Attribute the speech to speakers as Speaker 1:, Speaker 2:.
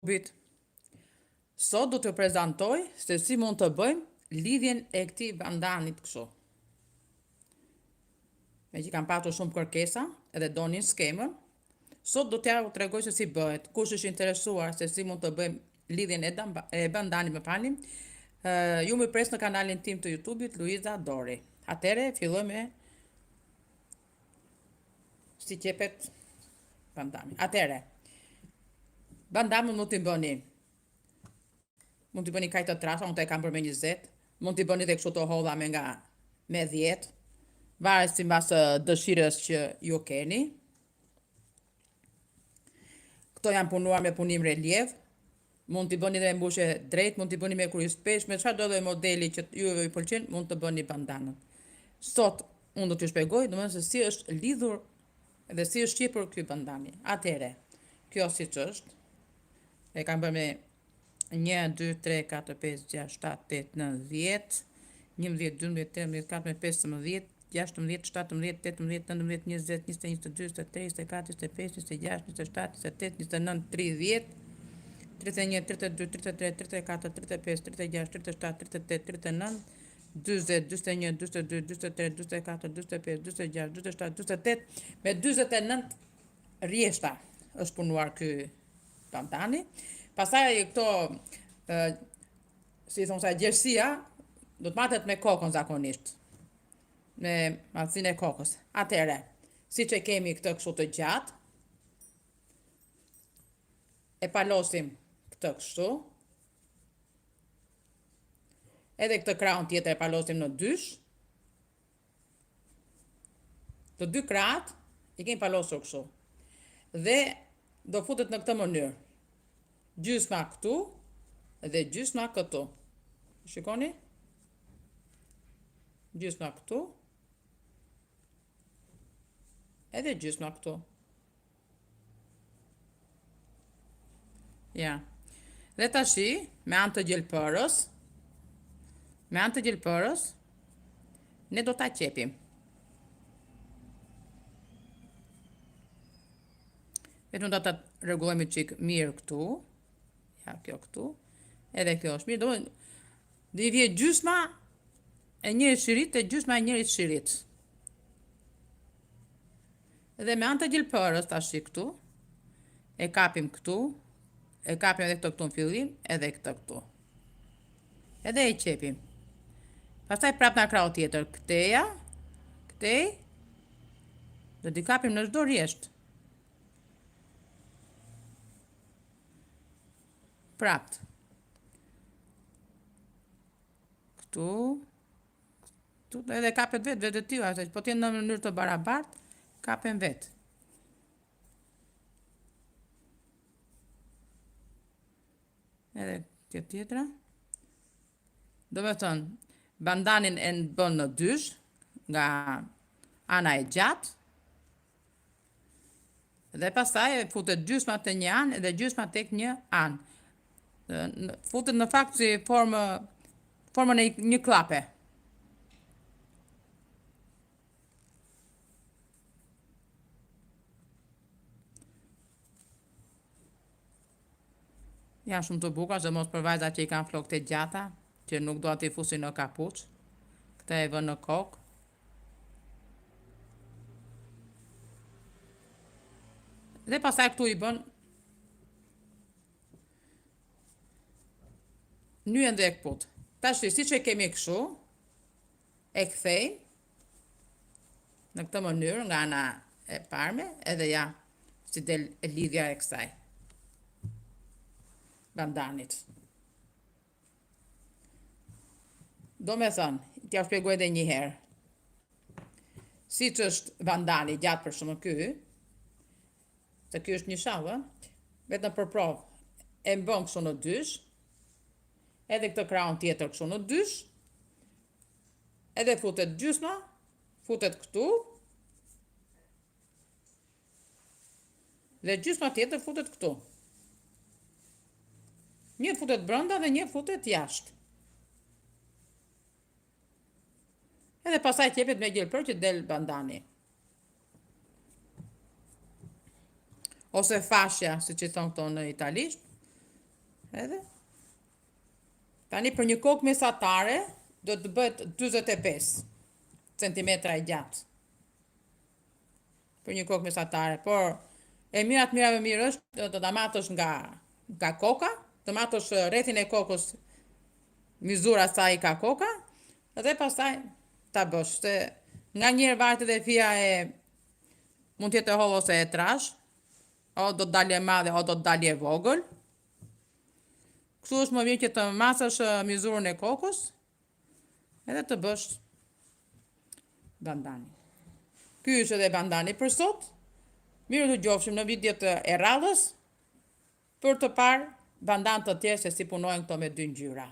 Speaker 1: Bit. Sot do të prezantoj se si mund të bëjmë lidhjen e këtij bandanit kështu. Me që kam patur shumë kërkesa edhe donin skemën, sot do t'ja u tregoj se si bëhet. Kush është interesuar se si mund të bëjmë lidhjen e bandanit, më falni, ju më pres në kanalin tim të YouTube-it Luiza Dori. Atëre filloj me si qepet bandani. Atëre bandamën mund t'i bëni. Mund t'i bëni kaq të trasha, unë të e kam bërë me 20, mund t'i bëni dhe kështu të hodha me 10, varet sipas dëshirës që ju keni. Këto janë punuar me punim relief, mund t'i bëni dhe mbushje drejt, mund t'i bëni me kryespesh, me çfarë do dhe modeli që juve ju pëlqen, mund të bëni bandanën. Sot unë do t'ju shpjegoj domethënë se si është lidhur dhe si është qepur ky bandani. Atëre, kjo siç është, e kam bërë me 1, 2, 3, 4, 5, 6, 7, 8, 9, 10, 11, 12, 13, 14, 15, 16, 17, 18, 19, 20, 21, 22, 23, 24, 25, 26, 27, 28, 29, 30, 31, 32, 33, 34, 35, 36, 37, 38, 39, 40, 41, 42, 43, 44, 45, 46, 47, 48, me 49 rjeshta është punuar ky bandani. Pastaj këto, si thonë sa, gjersia, do të matet me kokën zakonisht, me madhësinë e kokës. Atëre, si që kemi këtë kështu të gjatë, e palosim këtë kështu, edhe këtë krahun tjetër e palosim në dysh, të dy krahat i kemi palosur kështu, dhe do futet në këtë mënyrë. Gjysma këtu dhe gjysma këtu. Shikoni? Gjysma këtu edhe gjysma këtu. Ja. Dhe tashi, me anë të gjelpërës, ne do ta qepim. Vetëm do ta rregullojmë çik mirë këtu. Ja, kjo këtu, edhe kjo është mirë, do i vje gjysma e njërit shirit e gjysma e njërit shirit. Edhe me anë të gjelpërës tashi këtu, e kapim këtu, e kapim edhe këtu në fillim, edhe këtu. Edhe e qepim. Pastaj prap në krau tjetër, këtej, do t'i kapim në çdo rjesht. Prapt. Këtu, edhe kapet vetë tjua, po t'jenë në mënyrë të barabartë, kapen vetë. Edhe tjetra. Do me thënë, bandanin e në bën në dysh, nga ana e gjatë, dhe pastaj futet gjysma të një anë edhe gjysma tek një anë. Futet në fakt si formën e një klape. Janë shumë të bukura, dhe mos për vajzat që i kanë flokët e gjata, që nuk do t'i fusin në kapuç. Këta e vën në kokë. Dhe pastaj këtu i bën nyën dhe e këput. Tashi, si që kemi kështu, e kthejmë në këtë mënyrë nga ana e parme, edhe ja, si del e lidhja e kësaj bandanit. Do me thënë, t'ja shpjegoj edhe një herë. Si që është bandani gjatë për shumë ky, se ky është një shavë, vetëm për provë, e mbën kështu në dysh, edhe këtë krahun tjetër kështu në dysh, edhe futet gjysma, futet këtu, dhe gjysma tjetër futet këtu. Një futet brenda dhe një futet jashtë. Edhe pasaj qepet me gjelpër që del bandani. Ose fashja, si që thonë këto në italisht, Edhe. Tani për një kokë mesatare, do të bëhet 45 centimetra e gjatë. Për një kokë mesatare, por e mira më mirë është të ta matosh nga koka, të matosh rrethin e kokës mizura sa i ka koka, dhe pastaj ta bësh, se nga njëherë varet edhe fija mund të jetë e hollë ose e trash, o do të dalë e madhe o do të dalë e vogël. Kështu është më mirë që të masash mizurën e kokës edhe të bësh bandani. Ky është edhe bandani për sot. Mirë të gjofshim në videot e radhës për të parë bandan të tjerë se si punojnë këto me dy ngjyra.